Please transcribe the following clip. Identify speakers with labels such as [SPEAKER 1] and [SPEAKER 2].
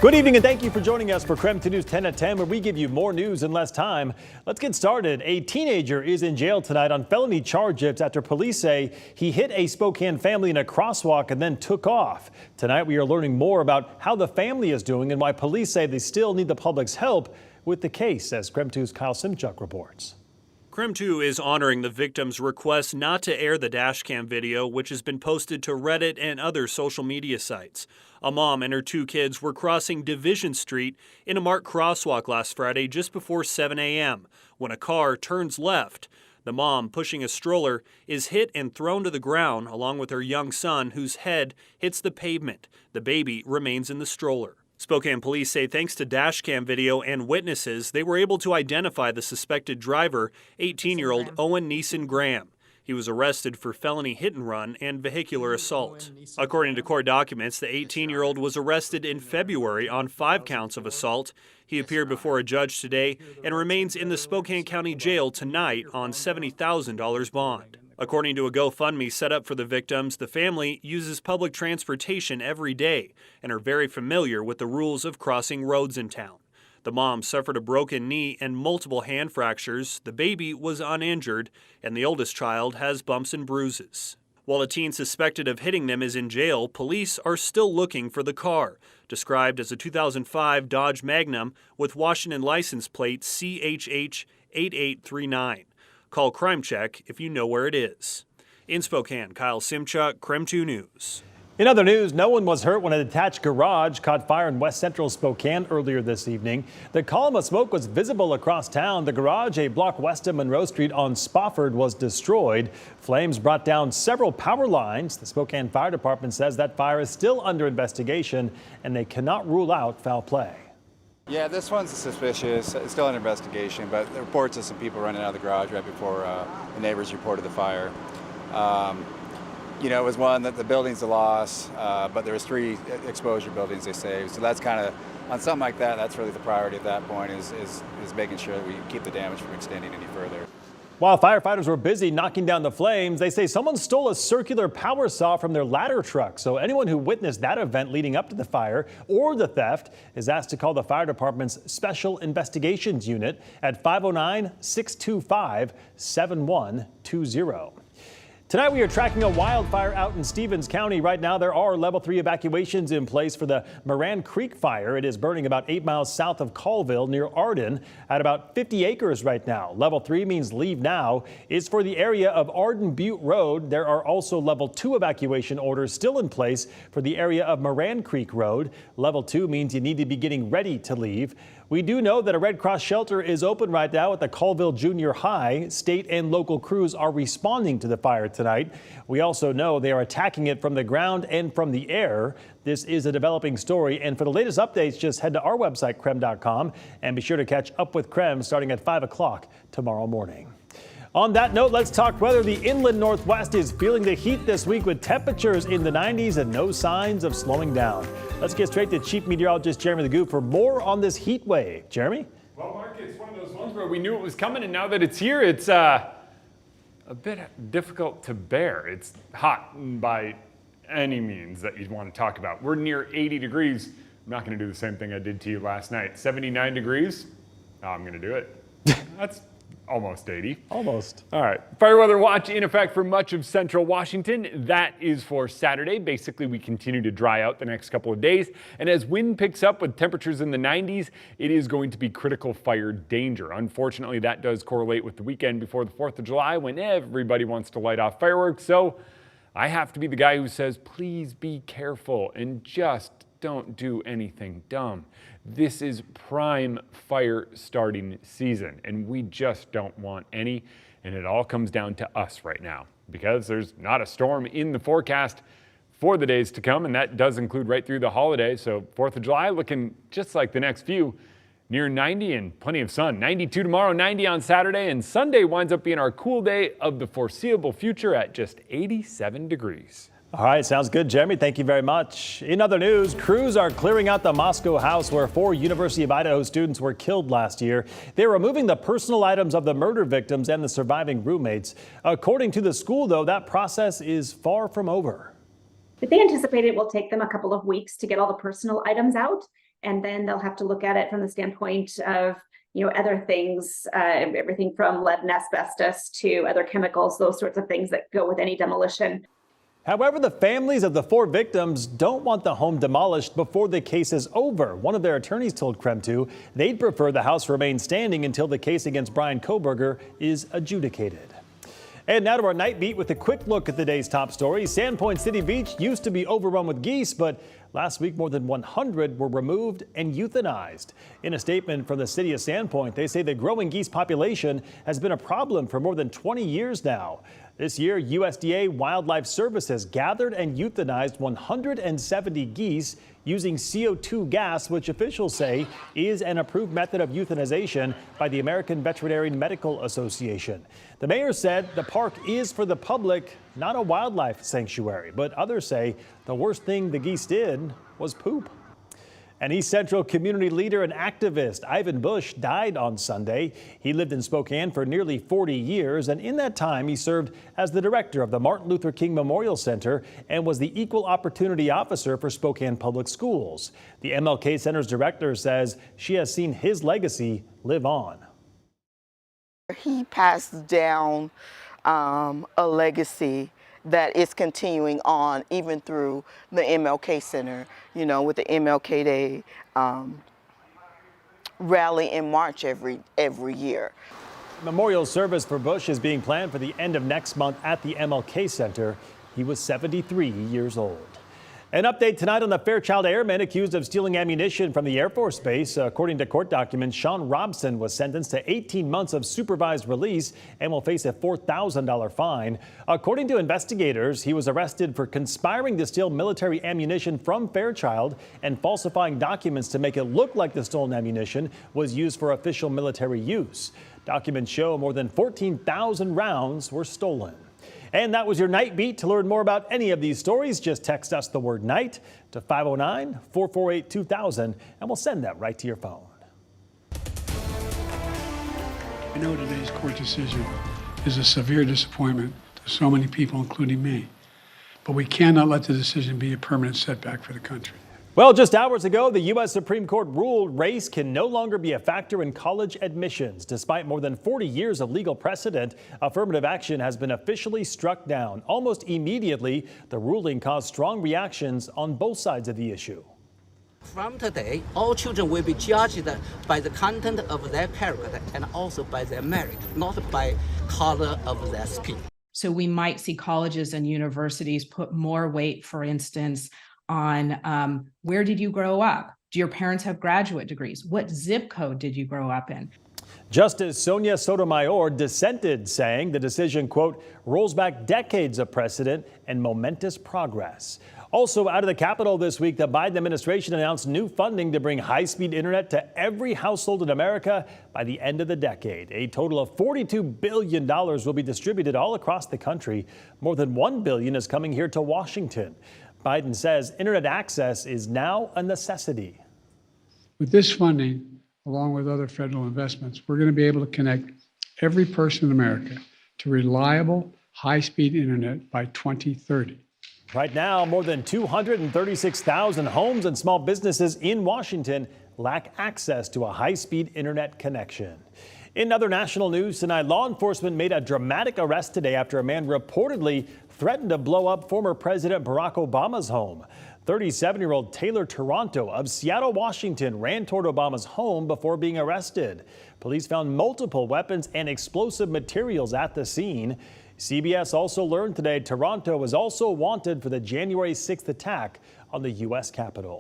[SPEAKER 1] Good evening and thank you for joining us for KREM 2 News 10 at 10, where we give you more news in less time. Let's get started. A teenager is in jail tonight on felony charges after police say he hit a Spokane family in a crosswalk and then took off. Tonight we are learning more about how the family is doing and why police say they still need the public's help with the case, as KREM 2's Kyle Simchuk reports.
[SPEAKER 2] KREM 2 is honoring the victim's request not to air the dashcam video, which has been posted to Reddit and other social media sites. A mom and her two kids were crossing Division Street in a marked crosswalk last Friday just before 7 a.m. when a car turns left. The mom, pushing a stroller, is hit and thrown to the ground along with her young son, whose head hits the pavement. The baby remains in the stroller. Spokane police say thanks to dashcam video and witnesses, they were able to identify the suspected driver, 18-year-old Owen Neeson Graham. He was arrested for felony hit-and-run and vehicular assault. According to court documents, the 18-year-old was arrested in February on 5 counts of assault. He appeared before a judge today and remains in the Spokane County Jail tonight on $70,000 bond. According to a GoFundMe set up for the victims, the family uses public transportation every day and are very familiar with the rules of crossing roads in town. The mom suffered a broken knee and multiple hand fractures. The baby was uninjured, and the oldest child has bumps and bruises. While a teen suspected of hitting them is in jail, police are still looking for the car, described as a 2005 Dodge Magnum with Washington license plate CHH 8839. Call Crime Check if you know where it is. In Spokane, Kyle Simchuk, KREM 2 News.
[SPEAKER 1] In other news, no one was hurt when a detached garage caught fire in west central Spokane earlier this evening. The column of smoke was visible across town. The garage, a block west of Monroe Street on Spofford, was destroyed. Flames brought down several power lines. The Spokane Fire Department says that fire is still under investigation and they cannot rule out foul play.
[SPEAKER 3] Yeah, this one's suspicious. It's still under investigation, but the reports of some people running out of the garage right before the neighbors reported the fire. It was one that the building's a loss, but there was 3 exposure buildings they saved. So that's kind of, on something like that, that's really the priority at that point is making sure that we keep the damage from extending any further.
[SPEAKER 1] While firefighters were busy knocking down the flames, they say someone stole a circular power saw from their ladder truck. So anyone who witnessed that event leading up to the fire or the theft is asked to call the fire department's Special Investigations Unit at 509-625-7120. Tonight we are tracking a wildfire out in Stevens County. Right now there are level 3 evacuations in place for the Moran Creek fire. It is burning about 8 miles south of Colville near Arden at about 50 acres right now. Level 3 means leave now. Is for the area of Arden Butte Road. There are also level 2 evacuation orders still in place for the area of Moran Creek Road. Level 2 means you need to be getting ready to leave. We do know that a Red Cross shelter is open right now at the Colville Junior High. State and local crews are responding to the fire tonight. We also know they are attacking it from the ground and from the air. This is a developing story, and for the latest updates, just head to our website, KREM.com, and be sure to catch up with KREM starting at 5 o'clock tomorrow morning. On that note, let's talk weather. The inland Northwest is feeling the heat this week with temperatures in the 90s and no signs of slowing down. Let's get straight to Chief Meteorologist Jeremy Legoo for more on this heat wave. Jeremy?
[SPEAKER 4] Well, Mark, it's one of those ones where we knew it was coming, and now that it's here, it's a bit difficult to bear. It's hot by any means that you'd want to talk about. We're near 80 degrees. I'm not going to do the same thing I did to you last night. 79 degrees. Now I'm going to do it. That's almost 80.
[SPEAKER 1] Almost.
[SPEAKER 4] All right. Fire weather watch in effect for much of central Washington. That is for Saturday. Basically, we continue to dry out the next couple of days. And as wind picks up with temperatures in the 90s, it is going to be critical fire danger. Unfortunately, that does correlate with the weekend before the 4th of July when everybody wants to light off fireworks. So I have to be the guy who says, please be careful and just don't do anything dumb. This is prime fire starting season, and we just don't want any, and it all comes down to us right now because there's not a storm in the forecast for the days to come, and that does include right through the holidays. So 4th of July looking just like the next few, near 90 and plenty of sun. 92 tomorrow, 90 on Saturday, and Sunday winds up being our cool day of the foreseeable future at just 87 degrees.
[SPEAKER 1] All right, sounds good, Jeremy. Thank you very much. In other news, crews are clearing out the Moscow house where 4 University of Idaho students were killed last year. They're removing the personal items of the murder victims and the surviving roommates. According to the school, though, that process is far from over.
[SPEAKER 5] But they anticipate it will take them a couple of weeks to get all the personal items out. And then they'll have to look at it from the standpoint of, other things, everything from lead and asbestos to other chemicals, those sorts of things that go with any demolition.
[SPEAKER 1] However, the families of the 4 victims don't want the home demolished before the case is over. One of their attorneys told KREM 2 they'd prefer the house remain standing until the case against Brian Koberger is adjudicated. And now to our night beat with a quick look at the day's top stories. Sandpoint City Beach used to be overrun with geese, but last week more than 100 were removed and euthanized. In a statement from the city of Sandpoint, they say the growing geese population has been a problem for more than 20 years now. This year, USDA Wildlife Services gathered and euthanized 170 geese using CO2 gas, which officials say is an approved method of euthanization by the American Veterinary Medical Association. The mayor said the park is for the public, not a wildlife sanctuary, but others say the worst thing the geese did was poop. An East Central community leader and activist, Ivan Bush, died on Sunday. He lived in Spokane for nearly 40 years, and in that time he served as the director of the Martin Luther King Memorial Center and was the Equal Opportunity Officer for Spokane Public Schools. The MLK Center's director says she has seen his legacy live on.
[SPEAKER 6] He passed down a legacy that is continuing on even through the MLK Center, with the MLK Day rally in March every year.
[SPEAKER 1] Memorial service for Bush is being planned for the end of next month at the MLK Center. He was 73 years old. An update tonight on the Fairchild airman accused of stealing ammunition from the Air Force Base. According to court documents, Sean Robson was sentenced to 18 months of supervised release and will face a $4,000 fine. According to investigators, he was arrested for conspiring to steal military ammunition from Fairchild and falsifying documents to make it look like the stolen ammunition was used for official military use. Documents show more than 14,000 rounds were stolen. And that was your Night Beat. To learn more about any of these stories, just text us the word night to 509-448-2000 and we'll send that right to your phone.
[SPEAKER 7] I know today's court decision is a severe disappointment to so many people, including me, but we cannot let the decision be a permanent setback for the country.
[SPEAKER 1] Well, just hours ago, the U.S. Supreme Court ruled race can no longer be a factor in college admissions. Despite more than 40 years of legal precedent, affirmative action has been officially struck down. Almost immediately, the ruling caused strong reactions on both sides of the issue.
[SPEAKER 8] From today, all children will be judged by the content of their character and also by their merit, not by color of their skin.
[SPEAKER 9] So we might see colleges and universities put more weight, for instance, on where did you grow up? Do your parents have graduate degrees? What zip code did you grow up in?
[SPEAKER 1] Justice Sonia Sotomayor dissented, saying the decision, quote, rolls back decades of precedent and momentous progress. Also out of the Capitol this week, the Biden administration announced new funding to bring high-speed internet to every household in America by the end of the decade. A total of $42 billion will be distributed all across the country. More than $1 billion is coming here to Washington. Biden says internet access is now a necessity.
[SPEAKER 7] With this funding, along with other federal investments, we're going to be able to connect every person in America to reliable, high-speed internet by 2030.
[SPEAKER 1] Right now, more than 236,000 homes and small businesses in Washington lack access to a high-speed internet connection. In other national news tonight, law enforcement made a dramatic arrest today after a man reportedly threatened to blow up former President Barack Obama's home. 37-year-old Taylor Toronto of Seattle, Washington, ran toward Obama's home before being arrested. Police found multiple weapons and explosive materials at the scene. CBS also learned today Toronto was also wanted for the January 6th attack on the U.S. Capitol.